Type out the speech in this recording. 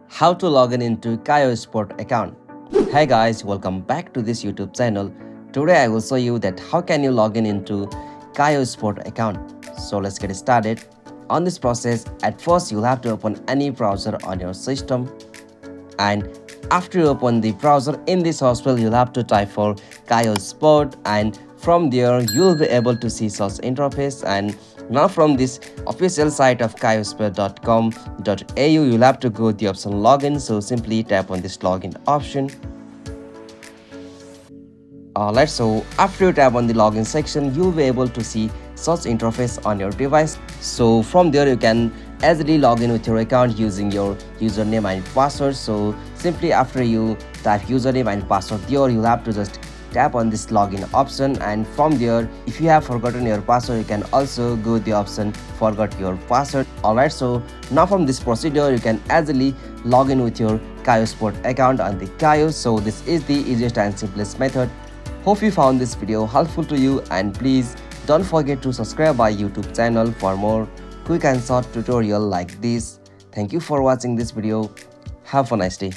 how to log in into Kayo Sport account. Hey guys, welcome back to this YouTube channel. Today I will show you that how can you log in into Kayo Sport account. So let's get started. On this process, at first you'll have to open any browser on your system, and after you open the browser in this hospital, you'll have to type for Kayo Sport, and from there you'll be able to see such interface. And now from this official site of kayosport.com.au, you'll have to go to the option login. So simply tap on this login option. Alright, so after you tap on the login section, you'll be able to see such interface on your device. So from there you can easily log in with your account using your username and password. So simply after you type username and password there, you'll have to just tap on this login option, and from there if you have forgotten your password, you can also go the option forgot your password. Alright, so now from this procedure you can easily log in with your Kayo Sport account on the Kayo. So this is the easiest and simplest method. Hope you found this video helpful to you, and please don't forget to subscribe my YouTube channel for more quick and short tutorial like this. Thank you for watching this video. Have a nice day.